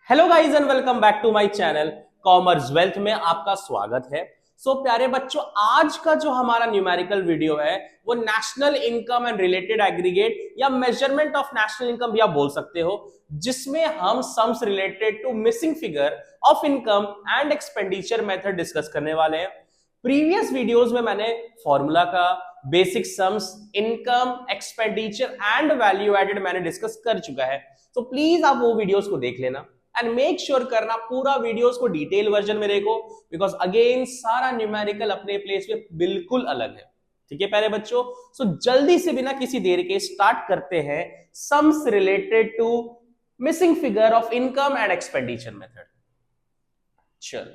Hello guys and welcome back to my channel commerce wealth में आपका स्वागत है। प्यारे बच्चों, आज का जो हमारा न्यूमेरिकल वीडियो है वो national income and related aggregate या मेजरमेंट ऑफ नेशनल इनकम भी आप बोल सकते हो, जिसमें हम sums related to missing figure of income and expenditure method discuss करने वाले हैं। प्रीवियस वीडियोस में मैंने फॉर्मूला का basic sums, income, expenditure and value added मैंने डिस्कस कर चुका है। तो प्लीज आप वो वीडियोस को देख लेना एंड मेक श्योर करना पूरा वीडियोस को डिटेल वर्जन में देखो, बिकॉज अगेन सारा न्यूमेरिकल अपने प्लेस पे बिल्कुल अलग है। ठीक है प्यारे बच्चों, सो जल्दी से बिना किसी देर के स्टार्ट करते हैं sums related to missing figure of income and expenditure method. चल,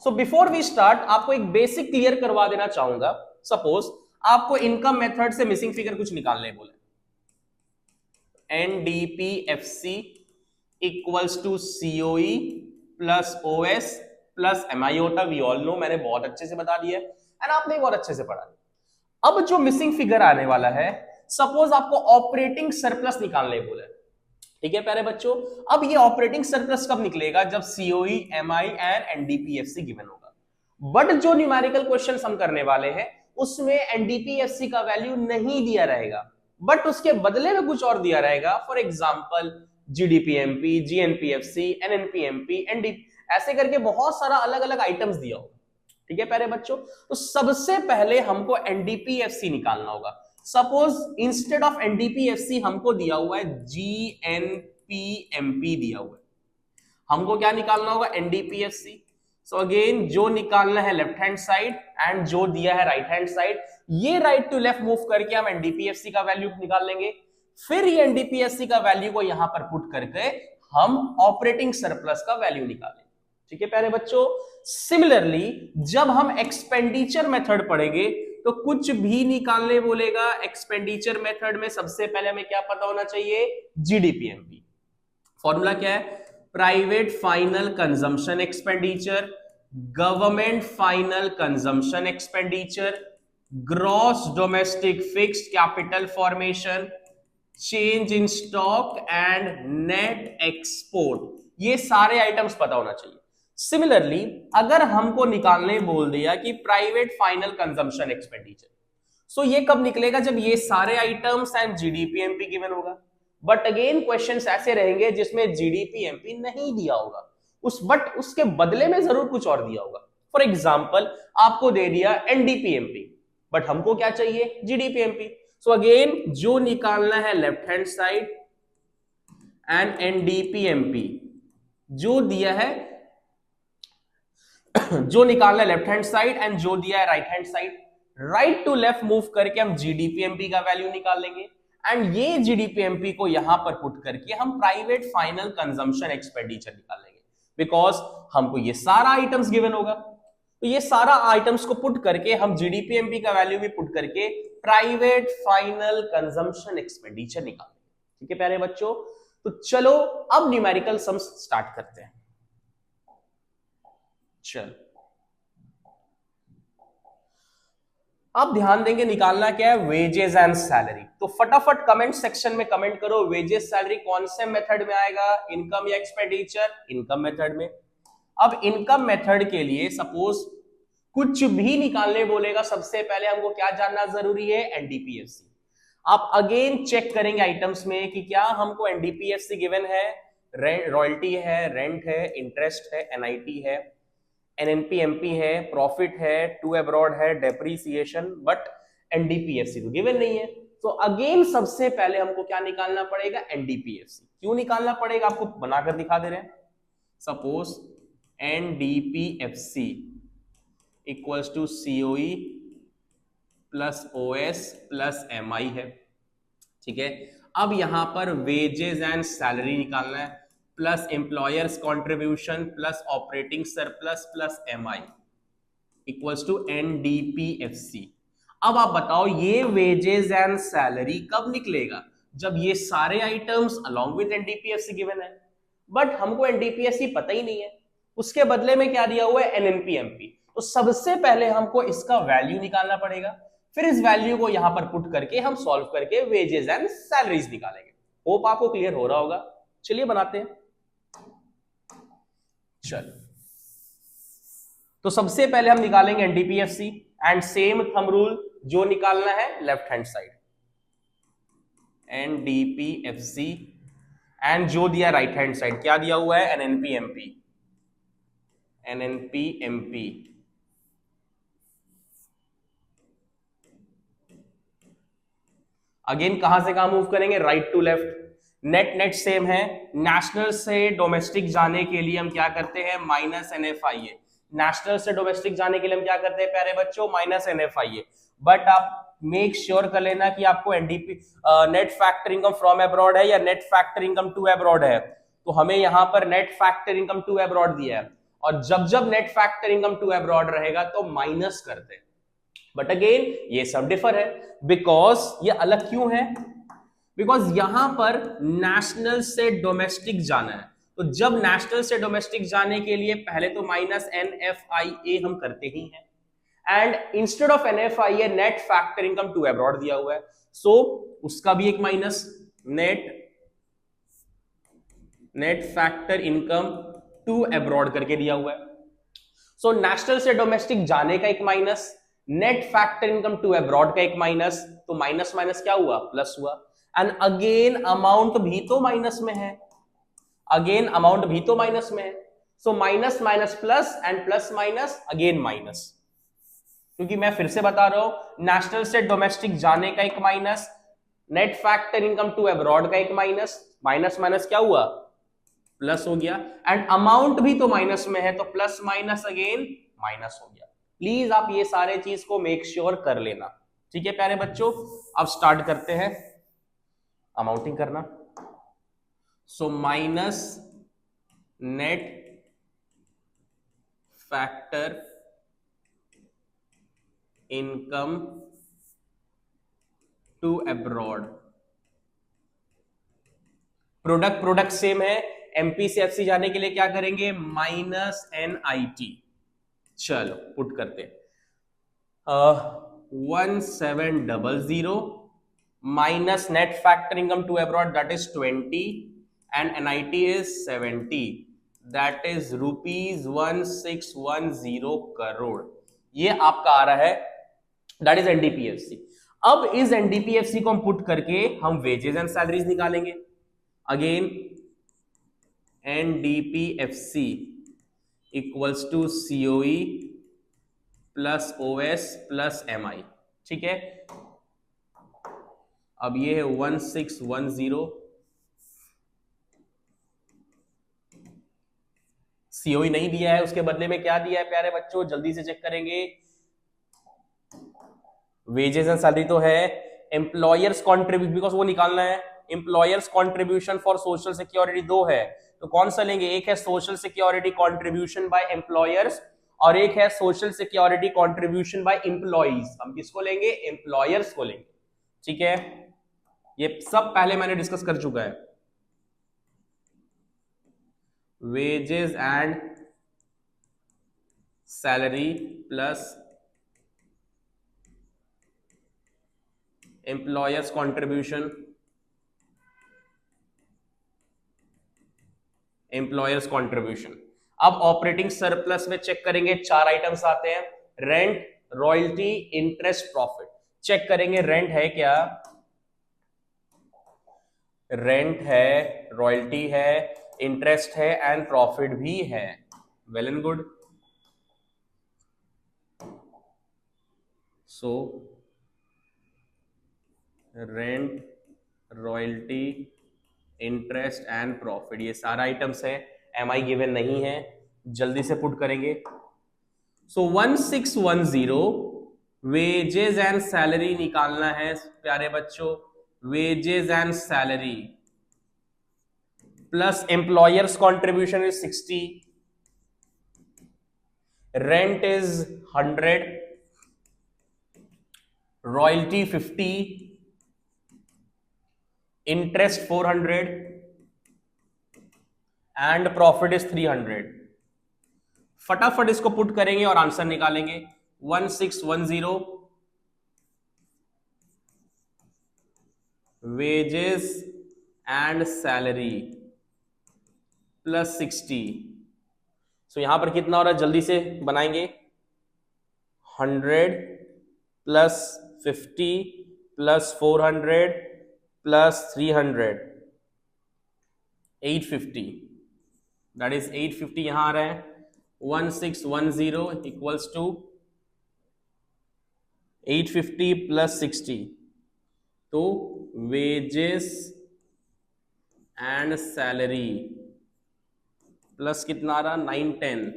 सो बिफोर वी स्टार्ट आपको एक बेसिक क्लियर करवा देना चाहूंगा। सपोज आपको इनकम मेथड से मिसिंग फिगर कुछ निकालने बोले, NDPFC equals to COE plus OS plus MIOTA. We all know, मैंने बहुत अच्छे से बता दिया एंड आपने बहुत अच्छे से पढ़ा। अब जो मिसिंग फिगर आने वाला है, सपोज आपको ऑपरेटिंग सरप्लस निकालने बोले। ठीक है प्यारे बच्चों, अब ये ऑपरेटिंग सरप्लस कब निकलेगा? जब COE, MI and NDPFC given होगा। बट जो न्यूमेरिकल क्वेश्चन हम करने वाले हैं उसमें एनडीपीएफसी का वैल्यू नहीं दिया रहेगा, बट उसके बदले में कुछ और दिया रहेगा। फॉर एग्जाम्पल जीडीपीएमपी, जीएनपीएफसी, एनएनपीएमपी, एनडी, ऐसे करके बहुत सारा अलग अलग आइटम्स दिया होगा। ठीक है प्यारे बच्चों, तो सबसे पहले हमको एनडीपीएफसी निकालना होगा। सपोज इंस्टेड ऑफ एनडीपीएफसी हमको दिया हुआ है जीएनपीएमपी दिया हुआ है, हमको क्या निकालना होगा? एनडीपीएफसी। सो अगेन जो निकालना है लेफ्ट हैंड साइड एंड जो दिया है राइट हैंड साइड, ये राइट टू लेफ्ट मूव करके हम एनडीपीएफसी का वैल्यू निकाल लेंगे। फिर ये एनडीपीएससी का वैल्यू को यहां पर पुट करके हम ऑपरेटिंग सरप्लस का वैल्यू निकालेंगे। ठीक है प्यारे बच्चों, सिमिलरली जब हम एक्सपेंडिचर मेथड पढ़ेंगे तो कुछ भी निकालने बोलेगा एक्सपेंडिचर मेथड में, सबसे पहले हमें क्या पता होना चाहिए? जीडीपीएमपी। फॉर्मूला क्या है? Private final consumption expenditure, government final consumption expenditure, gross domestic fixed capital formation, change in stock and net export. ये सारे आइटम्स पता होना चाहिए। सिमिलरली अगर हमको निकालने बोल दिया कि प्राइवेट फाइनल कंजम्पशन एक्सपेंडिचर, सो ये कब निकलेगा? जब ये सारे आइटम्स एंड जीडीपीएमपी गिवन होगा। बट अगेन क्वेश्चंस ऐसे रहेंगे जिसमें जीडीपीएमपी नहीं दिया होगा, बट उसके बदले में जरूर कुछ और दिया होगा। फॉर एग्जाम्पल आपको दे दिया एनडीपीएमपी, बट हमको क्या चाहिए? जीडीपीएमपी। सो अगेन जो निकालना है लेफ्ट हैंड साइड एंड एनडीपीएमपी जो दिया है जो निकालना है लेफ्ट हैंड साइड एंड जो दिया है right hand side, right to left move करके हम जीडीपीएमपी का वैल्यू निकाल लेंगे एंड ये जीडीपीएमपी को यहां पर पुट करके हम प्राइवेट फाइनल कंजम्पशन एक्सपेंडिचर निकाल लेंगे, बिकॉज हमको ये सारा आइटम्स गिवन होगा। तो ये सारा आइटम्स को पुट करके हम जीडीपीएमपी का वैल्यू भी पुट करके प्राइवेट फाइनल कंजम्पशन एक्सपेंडिचर निकालेंगे। ठीक है प्यारे बच्चों, तो चलो अब न्यूमेरिकल सम्स स्टार्ट करते हैं। चल, अब ध्यान देंगे निकालना क्या है? Wages and salary. तो फटाफट कमेंट सेक्शन में कमेंट करो, वेजेस सैलरी कौन से मेथड में आएगा? इनकम या एक्सपेंडिचर? इनकम मेथड में। अब इनकम मेथड के लिए सपोज कुछ भी निकालने बोलेगा, सबसे पहले हमको क्या जानना जरूरी है? एनडीपीएफसी। आप अगेन चेक करेंगे आइटम्स में कि क्या हमको एनडीपीएफसी गिवन है, रॉयल्टी है, रेंट है, इंटरेस्ट है, एनआईटी है, एनएनपीएमपी है, प्रॉफिट है, टू अब्रॉड है, डेप्रीसिएशन, बट एनडीपीएफसी तो गिवन नहीं है। तो अगेन सबसे पहले हमको क्या निकालना पड़ेगा? एनडीपीएफसी। क्यों निकालना पड़ेगा? आपको बनाकर दिखा दे रहे हैं। Suppose NDPFC equals to COE plus OS plus MI है। ठीक है, अब यहां पर वेजेस एंड सैलरी निकालना है, plus employers contribution plus operating surplus plus MI equals to NDPFC. अब आप बताओ ये वेजेस एंड सैलरी कब निकलेगा? जब ये सारे items along with NDPFC given है, बट हमको एनडीपीएफसी पता ही नहीं है, उसके बदले में क्या दिया हुआ है? एनएनपीएमपी। तो सबसे पहले हमको इसका वैल्यू निकालना पड़ेगा, फिर इस वैल्यू को यहां पर पुट करके हम सॉल्व करके वेजेस एंड सैलरीज निकालेंगे। होप आपको क्लियर हो रहा होगा। चलिए बनाते हैं। चल, तो सबसे पहले हम निकालेंगे NDPFC and same thumb rule जो निकालना है left hand side, NDPFC and जो दिया राइट हैंड साइड, क्या दिया हुआ है, एनएनपीएमपी, एनएनपीएमपी। अगेन कहां से कहां मूव करेंगे, right to left. Net net same है, नेशनल से डोमेस्टिक जाने के लिए हम क्या करते हैं, माइनस एनएफआईए। नेशनल से डोमेस्टिक जाने के लिए हम क्या करते हैं प्यारे बच्चों, माइनस एनएफआईए। बट आप मेक श्योर कर लेना कि आपको NDP net factor income from abroad है या net factor income to abroad है। तो हमें यहां पर net factor income to abroad दिया है, और जब जब net factor income to abroad रहेगा तो माइनस करते हैं। बट अगेन ये सब डिफर है, बिकॉज ये अलग क्यों है, बिकॉज यहां पर नेशनल से डोमेस्टिक जाना है। तो जब नेशनल से डोमेस्टिक जाने के लिए पहले तो माइनस एनएफआईए हम करते ही हैं, and instead of NFIA net factor income to abroad दिया हुआ है, सो उसका भी एक minus, net factor income to abroad करके दिया हुआ है। सो नेशनल से डोमेस्टिक जाने का एक minus, net factor income to abroad का एक माइनस, तो माइनस माइनस क्या हुआ, प्लस हुआ। एंड अगेन अमाउंट भी तो माइनस में है, अगेन अमाउंट भी तो माइनस में है। So minus minus plus and plus minus again minus, क्योंकि मैं फिर से बता रहा हूं नेशनल से डोमेस्टिक जाने का एक minus, net factor income to abroad का एक माइनस, माइनस माइनस क्या हुआ, प्लस हो गया। एंड अमाउंट भी तो माइनस में है, तो प्लस माइनस अगेन माइनस हो गया। प्लीज आप ये सारे चीज को मेक श्योर कर लेना, ठीक है प्यारे बच्चों। अब स्टार्ट करते हैं अमाउंटिंग करना। So minus net factor income to abroad, product same है, एमपी से एफसी जाने के लिए क्या करेंगे, माइनस एनआईटी। चलो पुट करते हैं, 1700 minus net factor income to abroad that is 20 and NIT is 70, that is ₹1610 crore. ये आपका आ रहा है, दैट इज एनडीपीएफसी। अब इस एनडीपीएफसी को हम पुट करके हम वेजेस एंड सैलरीज निकालेंगे। Again NDPFC equals to COE plus OS plus MI, ठीक है। अब ये है 1610, सीओई नहीं दिया है, उसके बदले में क्या दिया है प्यारे बच्चों, जल्दी से चेक करेंगे। वेजेस एंड सैलरी तो है, एम्प्लॉयर्स कॉन्ट्रीब्यूशन बिकॉज वो निकालना है, employers contribution for social security दो है, तो कौन सा लेंगे, एक है social security contribution by employers और एक है social security contribution by employees. हम किसको लेंगे, एम्प्लॉयर्स को लेंगे, ठीक है। ये सब पहले मैंने डिस्कस कर चुका है। Wages and salary plus employers contribution, employers contribution. अब ऑपरेटिंग सरप्लस में चेक करेंगे, चार आइटम्स आते हैं, rent, royalty, interest, profit. Check करेंगे रेंट है क्या, रेंट है, रॉयल्टी है, इंटरेस्ट है एंड प्रॉफिट भी है। Well and good. So rent, royalty, interest and profit, ये सारा आइटम्स है, एमआई गिवन नहीं है, जल्दी से पुट करेंगे। सो 1610 वेजेस एंड सैलरी निकालना है प्यारे बच्चों, wages and salary plus employers contribution is 60, rent is 100, royalty 50, interest 400 and profit is 300। फटाफट इसको पुट करेंगे और आंसर निकालेंगे। 1610 वेजेस एंड सैलरी प्लस 60 सो यहां पर कितना हो रहा है, जल्दी से बनाएंगे, 100 plus 50 plus 400 plus 300, 850, that is 850 यहां आ रहा है, 1610 इक्वल्स टू 850 प्लस 60, तो वेजेस एंड सैलरी प्लस कितना आ रहा, 910।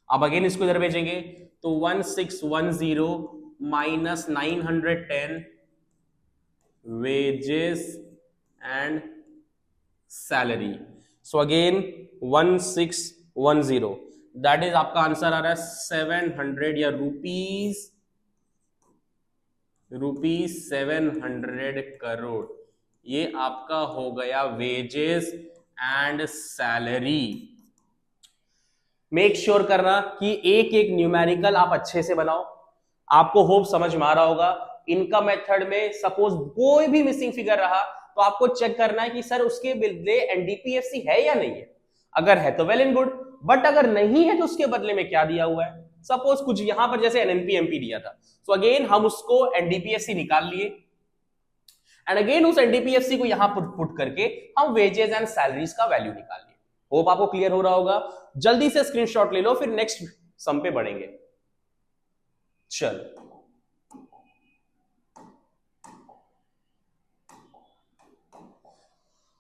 अब अगेन इसको इधर भेजेंगे तो 1610 minus 910 wages and salary, so again 1610, that is आपका आंसर आ रहा है 700 या रुपीज 700 करोड़। ये आपका हो गया wages and salary. Make sure करना कि एक एक न्यूमेरिकल आप अच्छे से बनाओ। आपको होप समझ में आ रहा होगा। इनकम मेथड में सपोज कोई भी मिसिंग फिगर रहा तो आपको चेक करना है कि सर उसके बदले एनडीपीएफसी है या नहीं है। अगर है तो वेल एंड गुड, बट अगर नहीं है तो उसके बदले में क्या दिया हुआ है। सपोज कुछ यहां पर जैसे एनएनपी एमपी दिया था, तो अगेन हम उसको एनडीपीएससी निकाल लिए एंड अगेन उस एनडीपीएससी को यहां पुट करके हम वेजेस एंड सैलरीज का वैल्यू निकाल लिए। होप आपको क्लियर हो रहा होगा। जल्दी से स्क्रीनशॉट ले लो, फिर नेक्स्ट सम पे बढ़ेंगे। चल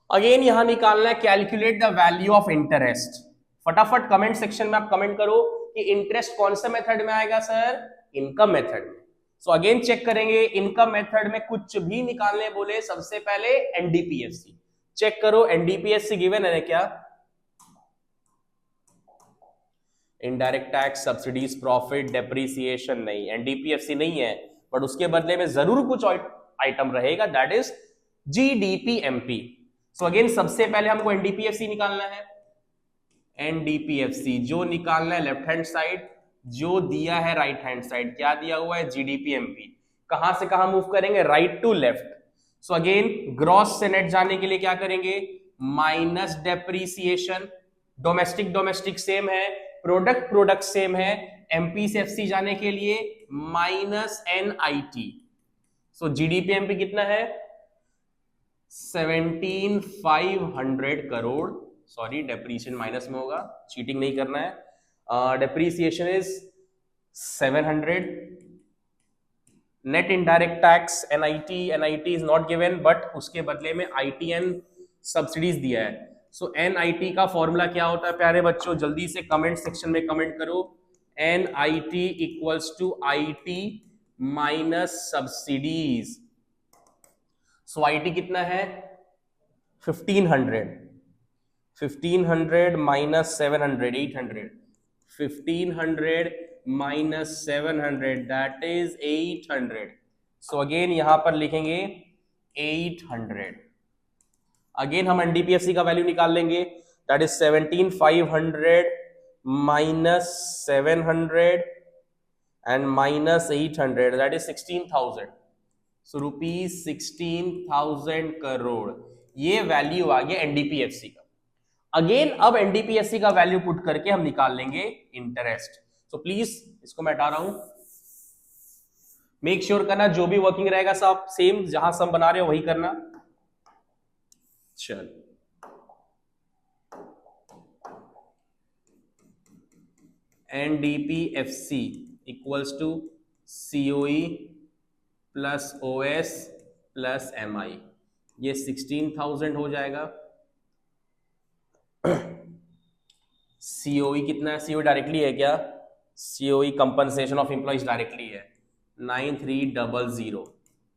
अगेन यहां निकालना है calculate the value of interest. फटाफट कमेंट सेक्शन में आप कमेंट करो कि इंटरेस्ट कौन सा मेथड में आएगा सर, इनकम मेथड में। सो अगेन चेक करेंगे, इनकम मेथड में कुछ भी निकालने बोले सबसे पहले एनडीपीएससी चेक करो। एनडीपीएससी गिवन है क्या, indirect tax, subsidies, profit, depreciation नहीं, एनडीपीएफसी नहीं है, बट उसके बदले में जरूर कुछ आइटम रहेगा, दैट इज जीडीपीएमपी। सो अगेन सबसे पहले हमको एनडीपीएफसी निकालना है। एनडीपीएफसी जो निकालना है लेफ्ट हैंड साइड, जो दिया है राइट हैंड साइड, क्या दिया हुआ है, जीडीपीएमपी। कहां से कहां मूव करेंगे, right to left. So again gross से नेट जाने के लिए क्या करेंगे, minus depreciation, domestic domestic same है, प्रोडक्ट प्रोडक्ट सेम है, एमपी से एफसी जाने के लिए माइनस एनआईटी। सो जीडीपीएमपी कितना है, 17,500 करोड़। सॉरी डेप्रीसिएशन माइनस में होगा, चीटिंग नहीं करना है। Depreciation is 700। Net indirect tax NIT is not given, but उसके बदले में आईटीएन सब्सिडीज दिया है। सो एनआईटी का फॉर्मूला क्या होता है प्यारे बच्चों, जल्दी से कमेंट सेक्शन में कमेंट करो। NIT equals to IT minus subsidies. So IT कितना है, 1500 minus 700, 800, 1500 minus 700, that is 800। So again यहां पर लिखेंगे 800। अगेन हम एनडीपीएफसी का वैल्यू निकाल लेंगे, that is 17,500 minus 700 and minus 800, that is 16,000। So rupees 16,000 crore, ये वैल्यू आ गया एनडीपीएफसी का। अगेन अब एनडीपीएससी का वैल्यू पुट करके हम निकाल लेंगे इंटरेस्ट। सो प्लीज इसको मैं हटा रहा हूं। मेक श्योर करना जो भी वर्किंग रहेगा सब सेम, जहां सम बना रहे हो वही करना। चल NDPFC equals to COE plus OS plus MI, ये 16,000 हो जाएगा। सीओई कितना है, सीओई डायरेक्टली है क्या, COE compensation of employees directly है 9300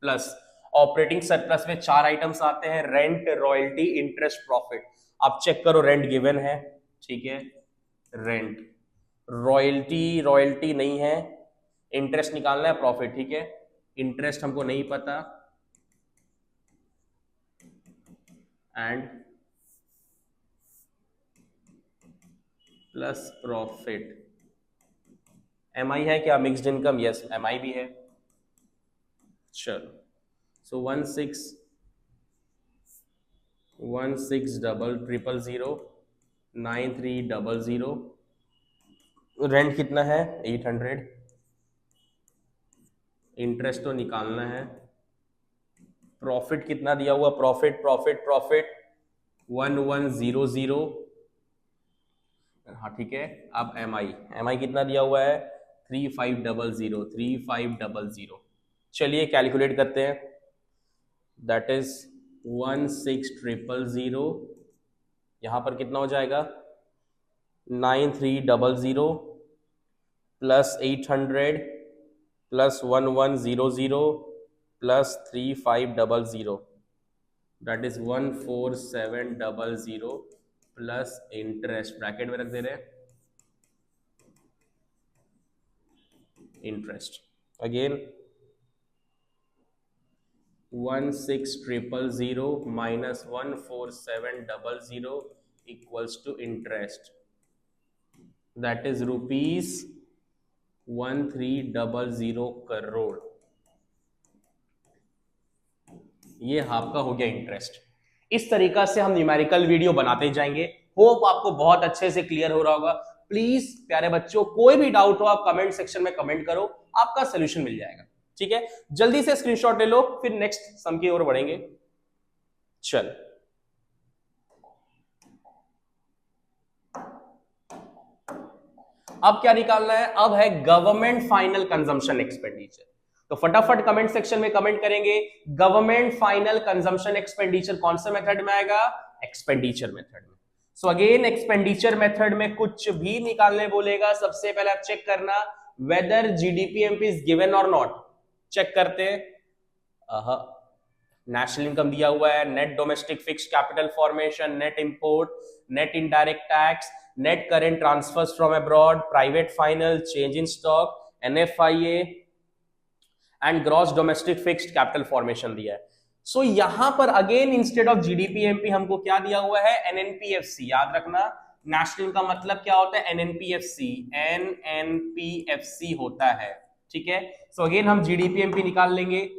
प्लस ऑपरेटिंग सरप्लस में 4 आइटम्स आते हैं, रेंट, रॉयल्टी, इंटरेस्ट, प्रॉफिट। आप चेक करो रेंट गिवन है, ठीक है, रेंट, रॉयल्टी नहीं है, इंटरेस्ट निकालना है, प्रॉफिट, ठीक है, इंटरेस्ट हमको नहीं पता एंड प्लस प्रॉफिट। एमआई है क्या, मिक्स्ड इनकम, यस एमआई भी है। चलो सो 16,000 9300 रेंट कितना है 800, इंटरेस्ट तो निकालना है, प्रॉफिट कितना दिया हुआ, प्रॉफिट प्रॉफिट प्रॉफिट 1100, हाँ ठीक है। अब एम आई कितना दिया हुआ है 3500, चलिए कैलकुलेट करते हैं, दैट इज 16000, यहां पर कितना हो जाएगा 9300 plus 800 plus 1100 plus 3500, that is 14700 plus interest, bracket में रख दे रहे हैं interest, again 16000 minus 14700 equals to interest, that is rupees 1300 crore. ये आपका हो गया इंटरेस्ट। इस तरीका से हम न्यूमेरिकल वीडियो बनाते जाएंगे। होप आपको बहुत अच्छे से क्लियर हो रहा होगा। प्लीज प्यारे बच्चों, कोई भी डाउट हो आप कमेंट सेक्शन में कमेंट करो, आपका सोल्यूशन मिल जाएगा। ठीक है, जल्दी से स्क्रीनशॉट ले लो, फिर नेक्स्ट सम की ओर बढ़ेंगे। चल अब क्या निकालना है, अब है गवर्नमेंट फाइनल कंजम्पशन एक्सपेंडिचर। तो फटाफट कमेंट सेक्शन में कमेंट करेंगे गवर्नमेंट फाइनल कंजम्पशन एक्सपेंडिचर कौन सा मेथड में आएगा, एक्सपेंडिचर मेथड में। सो अगेन एक्सपेंडिचर मेथड में कुछ भी निकालने बोलेगा, सबसे पहले आप चेक करना वेदर जीडीपीएमपी इज गिवन और नॉट। चेक करते हैं, नेशनल इनकम दिया हुआ है, net domestic fixed capital formation, net import, net indirect tax, net current transfers from abroad, private final, change in stock, NFIA and gross domestic fixed capital formation दिया है। सो यहां पर again instead of जीडीपीएमपी हमको क्या दिया हुआ है, एनएनपीएफसी। याद रखना नेशनल का मतलब क्या होता है, एनएनपीएफसी, एनएनपीएफसी होता है। ठीक है, सो अगेन हम जीडीपीएमपी निकाल लेंगे।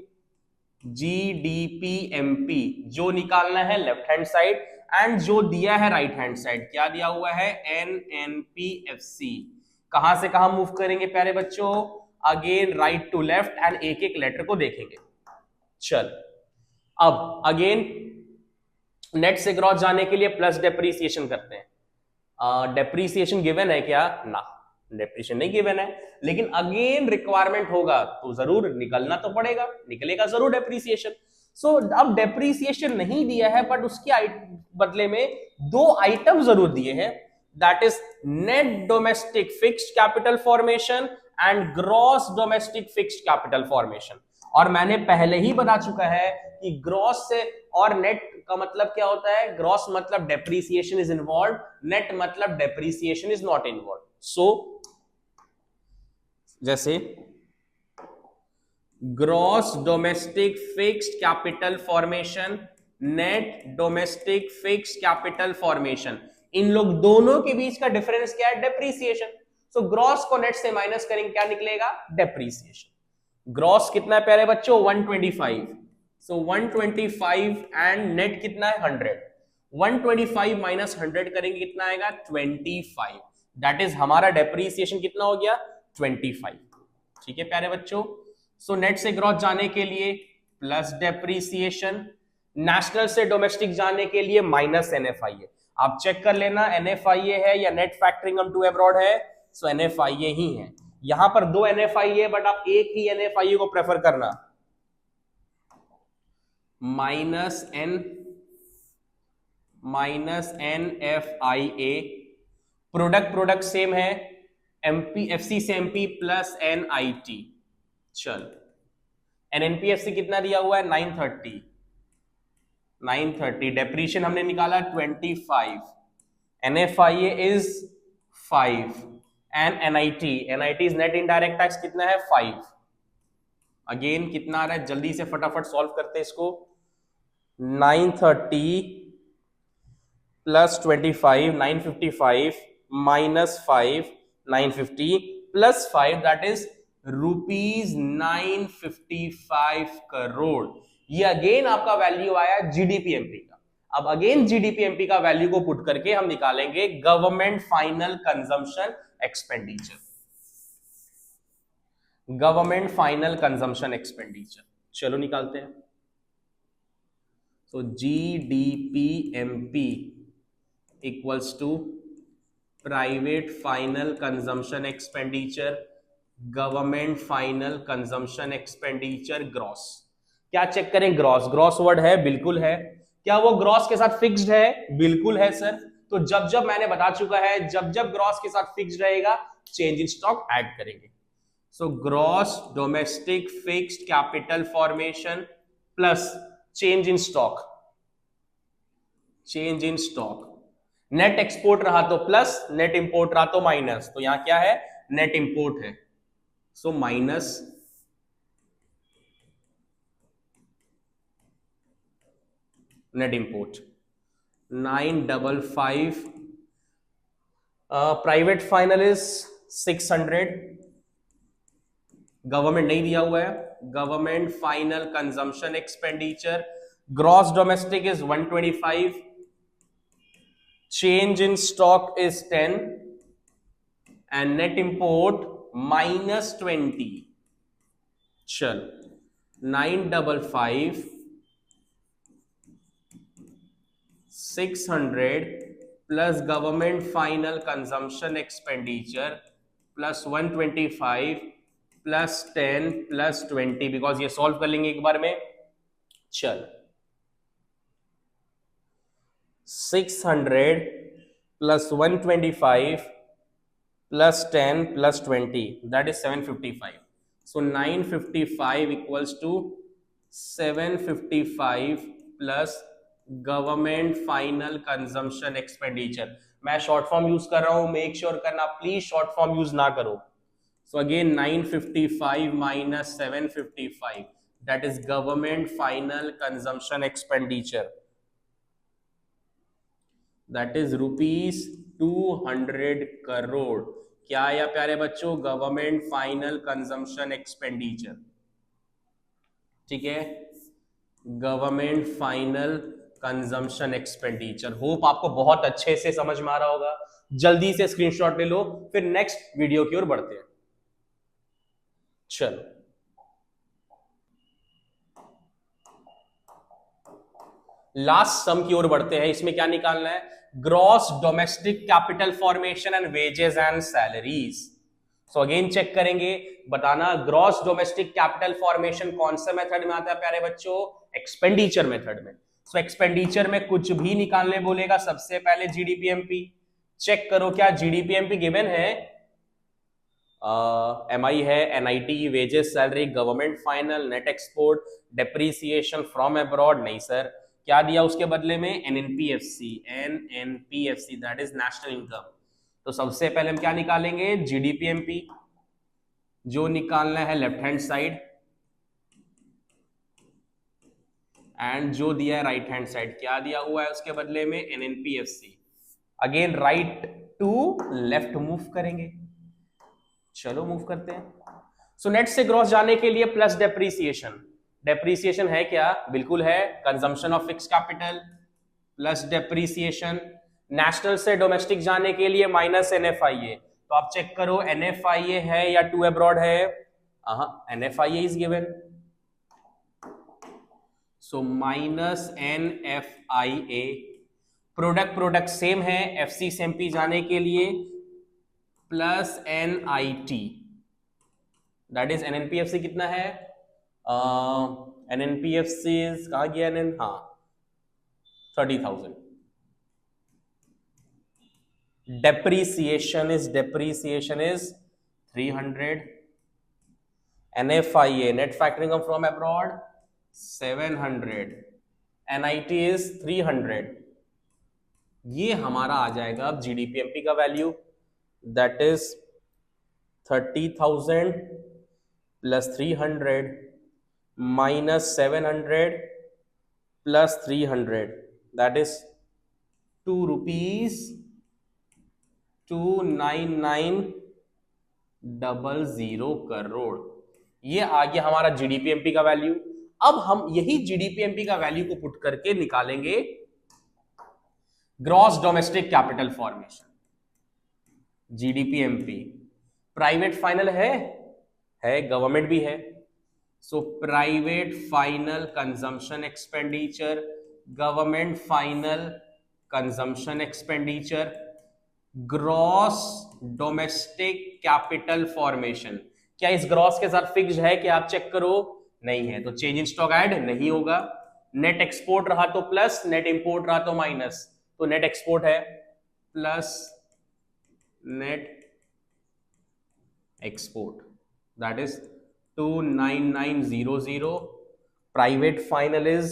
जीडीपीएमपी जो निकालना है लेफ्ट हैंड साइड एंड जो दिया है राइट हैंड साइड, क्या दिया हुआ है, एनएनपीएफसी। कहां से कहां मूव करेंगे प्यारे बच्चों, again right to left and एक एक लेटर को देखेंगे। चल अब अगेन नेट से ग्रॉस जाने के लिए प्लस डेप्रीसिएशन करते हैं। डेप्रीसिएशन गिवन है क्या, ना डेप्रीसिएशन नहीं गिवन है, लेकिन अगेन रिक्वायरमेंट होगा तो जरूर निकलना तो पड़ेगा, निकलेगा जरूर डेप्रीसिएशन। सो अब डेप्रीसिएशन नहीं दिया है बट उसके बदले में दो आइटम जरूर दिए हैं, that is net domestic fixed capital formation and gross domestic fixed capital formation. और मैंने पहले ही बता चुका है कि ग्रॉस से और नेट का मतलब क्या होता है, ग्रॉस मतलब डेप्रीसिएशन इज इन्वॉल्व, नेट मतलब depreciation is not involve. So जैसे gross domestic fixed capital formation, net domestic fixed capital formation, इन लोग दोनों के बीच का डिफरेंस क्या है, डेप्रीसिएशन। सो ग्रॉस को नेट से माइनस करेंगे, क्या निकलेगा, डेप्रीसिएशन। ग्रॉस कितना है प्यारे बच्चों, 125। सो 125 एंड नेट कितना है, 100। 125 माइनस 100 करेंगे, कितना आएगा, 25। दैट इज हमारा डेप्रीसिएशन कितना हो गया, 25। ठीक है प्यारे बच्चों, सो नेट से ग्रॉस जाने के लिए प्लस डेप्रीसिएशन, नेशनल से डोमेस्टिक जाने के लिए माइनस एनएफआईए। आप चेक कर लेना एनएफआईए है या नेट फैक्टरिंग टू अब्रॉड है, सो एनएफआईए ही है। यहां पर दो एनएफआईए बट आप एक ही एनएफआईए को प्रेफर करना, माइनस एनएफआईए। प्रोडक्ट सेम है, एमपीएफसी से एमपी प्लस एनआईटी। चल एनएनपीएफसी कितना दिया हुआ है, 930। डेप्रीशिएशन हमने निकाला 25, NFIA is 5 and NIT is net indirect tax कितना है, 5। अगेन कितना आ रहा है, जल्दी से फटाफट सॉल्व करते हैं इसको। 930 plus 25, 955 minus 5, 950 plus 5, that is rupees 955 crore. ये अगेन आपका वैल्यू आया जीडीपीएमपी का। अब अगेन जीडीपीएमपी का वैल्यू को पुट करके हम निकालेंगे government final consumption expenditure, government final consumption expenditure. चलो निकालते हैं। So GDPMP equals to private final consumption expenditure, government final consumption expenditure gross. क्या चेक करें? ग्रॉस, ग्रॉस वर्ड है, बिल्कुल है। क्या वो ग्रॉस के साथ फिक्स्ड है? बिल्कुल है सर। तो जब जब मैंने बता चुका है, जब जब ग्रॉस के साथ फिक्स्ड रहेगा चेंज इन स्टॉक ऐड करेंगे। So gross domestic fixed capital formation plus change in stock, change in stock. Net export रहा तो प्लस, नेट इंपोर्ट रहा तो माइनस। तो यहां क्या है? नेट इंपोर्ट है, सो minus net import. 955 private final is 600, government नहीं दिया हुआ है, government final consumption expenditure. Gross domestic is 125, change in stock is 10 and net import minus 20. चल 955 600 plus government final consumption expenditure plus 125 plus 10 plus 20, because ये solve कर लेंगे एक बार में। चल 600 plus 125 plus 10 plus 20, that is 755. So 955 equals to 755 plus government final consumption expenditure. मैं short form use कर रहा हूं, मेक श्योर करना प्लीज शॉर्ट फॉर्म यूज ना करो। So again 955 minus 755, that is government final consumption expenditure, that is rupees 200 crore. क्या आया प्यारे बच्चों? Government final consumption expenditure. ठीक है, government final consumption expenditure. Hope आपको बहुत अच्छे से समझ में आ रहा होगा। जल्दी से स्क्रीनशॉट ले लो, फिर नेक्स्ट वीडियो की ओर बढ़ते हैं। चलो लास्ट सम की ओर बढ़ते हैं। इसमें क्या निकालना है? Gross domestic capital formation and wages and salaries. So again check करेंगे, बताना ग्रॉस डोमेस्टिक कैपिटल फॉर्मेशन कौन से मेथड में आता है प्यारे बच्चों? एक्सपेंडिचर मेथड में। सो एक्सपेंडिचर में कुछ भी निकालने बोलेगा, सबसे पहले जीडीपीएमपी चेक करो। क्या जीडीपीएमपी गिवन है? एमआई है, NIT, wages, salary, government final, net export, depreciation from abroad. नहीं सर, क्या दिया उसके बदले में? एनएनपीएफसी, एनएनपीएफसी दैट इज नेशनल इनकम। तो सबसे पहले हम क्या निकालेंगे? जीडीपीएमपी। जो निकालना है लेफ्ट हैंड साइड, एंड जो दिया है राइट हैंड साइड। क्या दिया हुआ है उसके बदले में? NNPFC. Again right to left move करेंगे। चलो मूव करते हैं। सो नेट से ग्रॉस जाने के लिए प्लस डेप्रीसिएशन। डेप्रीसिएशन है क्या? बिल्कुल है, consumption of fix capital plus depreciation. National से डोमेस्टिक जाने के लिए माइनस एनएफआईए। तो आप चेक करो एनएफआईए है या टू अब्रॉड है? NFIA is given, so minus NFIA. Product same है, एफसी से एमपी जाने के लिए प्लस एनआईटी, दैट इज एनएनपीएफसी कितना है? एनएनपीएफसी कहा गया? हाँ 30,000। depreciation is 300. NFIA, net factoring income from abroad, 700. NIT is 300. ये हमारा आ जाएगा अब जीडीपीएमपी का value, that is 30,000 plus 300 minus 700 plus 300, that is 2 rupees 29900 crore. ये आ गया हमारा जीडीपीएमपी का वैल्यू। अब हम यही जीडीपीएमपी का वैल्यू को पुट करके निकालेंगे gross domestic capital formation. GDP MP. Private final है, गवर्नमेंट भी है। So private final consumption expenditure, government final consumption expenditure, gross domestic capital formation. क्या इस ग्रॉस के साथ फिक्स्ड है कि आप चेक करो? नहीं है, तो चेंज इन स्टॉक ऐड नहीं होगा। नेट एक्सपोर्ट रहा तो प्लस, नेट इंपोर्ट रहा तो माइनस, तो नेट एक्सपोर्ट है plus net export, that is 29900। Private final is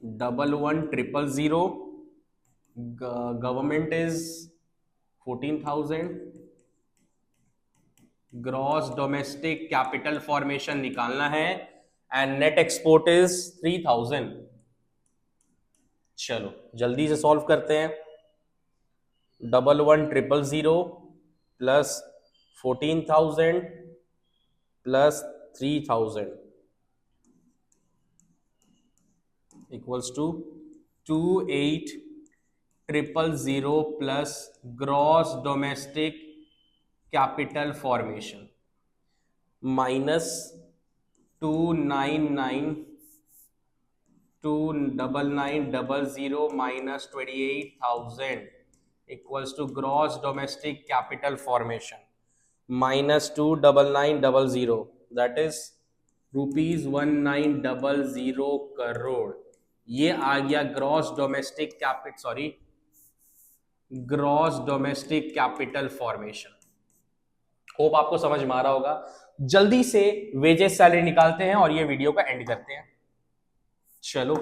11000। Government is 14,000। Gross domestic capital formation निकालना है एंड नेट एक्सपोर्ट इज 3000। चलो जल्दी से सॉल्व करते हैं। 11000 plus 14,000 plus 3000 equals to 28,000 plus gross domestic capital formation minus 299,000 minus 28,000 equals to gross domestic capital formation minus 29900, that is ₹1900 crore. ये आ गया gross domestic capital formation. Hope आपको समझ में आ रहा होगा। जल्दी से वेजेस सैलरी निकालते हैं और ये वीडियो का एंड करते हैं। चलो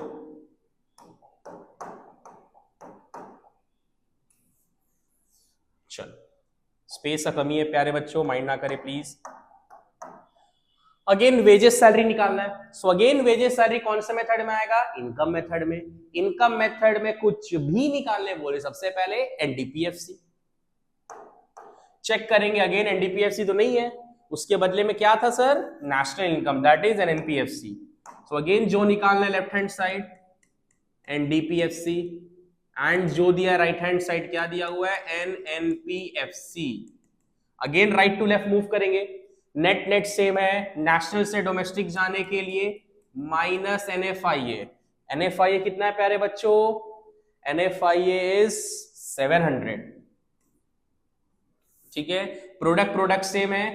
स्पेस का कमी है प्यारे बच्चों, माइंड ना करें प्लीज। अगेन वेजेस सैलरी निकालना है। सो अगेन वेजेस सैलरी कौन से मेथड में आएगा? इनकम मेथड में। इनकम मेथड में कुछ भी निकालने बोले सबसे पहले एनडीपीएफसी चेक करेंगे। अगेन एनडीपीएफसी तो नहीं है, उसके बदले में क्या था sir? National income, that is NNPFC. So again जो निकालना है left hand side NDPFC and जो दिया राइट हैंड साइड क्या दिया हुआ है? NNPFC. Again right to left move करेंगे। नेट नेट सेम है, नेशनल से डोमेस्टिक जाने के लिए माइनस एनएफआईए। एनएफआईए कितना है प्यारे बच्चों? NFIA is 700। ठीक है, प्रोडक्ट सेम है,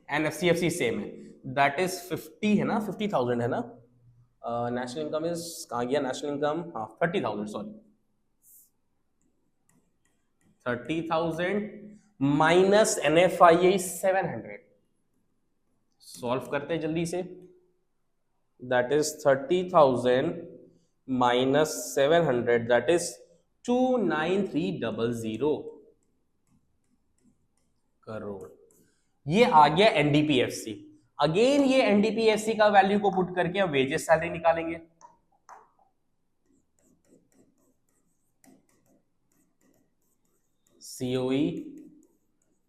एनएफसीएफसी सेम है, दैट इज 50 है ना, 50,000 है ना। नेशनल इनकम इज कहां गया? National income 30,000, sorry 30,000 minus NFIA 700। Solve करते हैं जल्दी से। That is 30,000 minus 700, that is 29300 crore. ये आ गया एनडीपीएफसी। अगेन ये एनडीपीएफसी का वैल्यू को पुट करके हम वेजेस सैलरी निकालेंगे। COE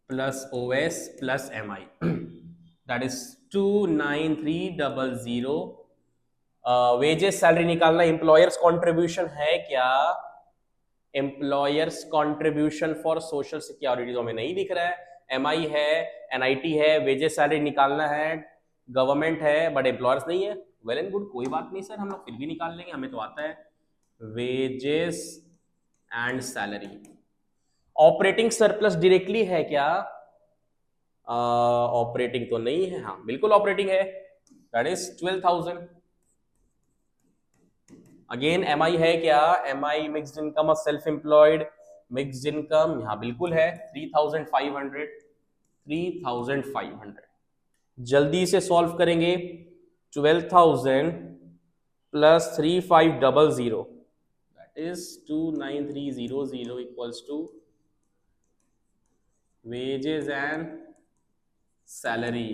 plus OS plus MI, that is 29300। Wages salary निकालना। एम्प्लॉयर्स कॉन्ट्रीब्यूशन है क्या? Employers contribution for social security तो हमें नहीं दिख रहा है। एमआई है, एनआईटी है, वेजेस सैलरी निकालना है, गवर्नमेंट है बट एम्प्लॉयर्स नहीं है। वेल एंड गुड, कोई बात नहीं सर, हम लोग फिर भी निकाल लेंगे, हमें तो आता है। Wages and salary. Operating surplus directly है क्या? ऑपरेटिंग तो नहीं है, हाँ बिल्कुल ऑपरेटिंग है, दैट इज 12,000। अगेन एमआई है क्या? MI mixed income of self employed, mixed income यहां बिल्कुल है 3,500। 3,500 जल्दी से सॉल्व करेंगे। 12,000 plus 3,500, that is 29300 equals to wages and salary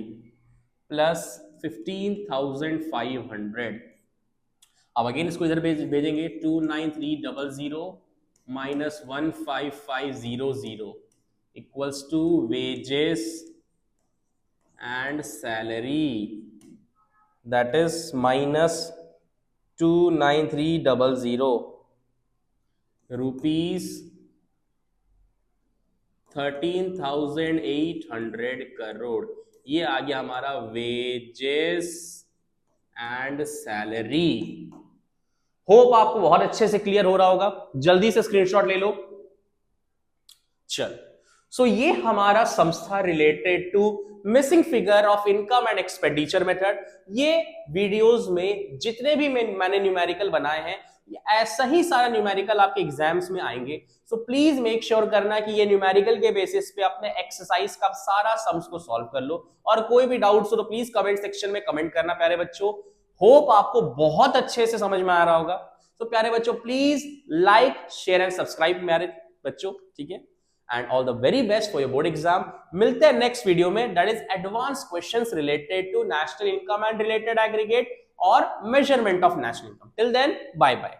plus 15,500। अब अगेन इसको इधर भेजेंगे। 29300 minus 15500 equals to wages and salary, that is minus 29300 rupees 13,800 crore, ये आ गया हमारा वेजेस एंड सैलरी। होप आपको बहुत अच्छे से क्लियर हो रहा होगा, जल्दी से स्क्रीनशॉट ले लो। चल, सो ये हमारा संस्था related to missing figure of income and expenditure method. ये वीडियोस में जितने भी मैंने न्यूमेरिकल बनाए हैं, ऐसा ही सारा न्यूमेरिकल आपके एग्जाम्स में आएंगे। सो प्लीज मेक श्योर करना कि ये न्यूमेरिकल के बेसिस पे अपने एक्सरसाइज का सारा सम्स को सॉल्व कर लो, और कोई भी डाउट्स हो तो प्लीज कमेंट सेक्शन में कमेंट करना प्यारे बच्चों। होप आपको बहुत अच्छे से समझ में आ रहा होगा। तो प्यारे बच्चों please like share and subscribe मेरे बच्चों, ठीक है। And all the very best for your board exam. मिलते हैं नेक्स्ट वीडियो में, that is advance questions related to national income and related aggregate और measurement of national income. Till then bye bye.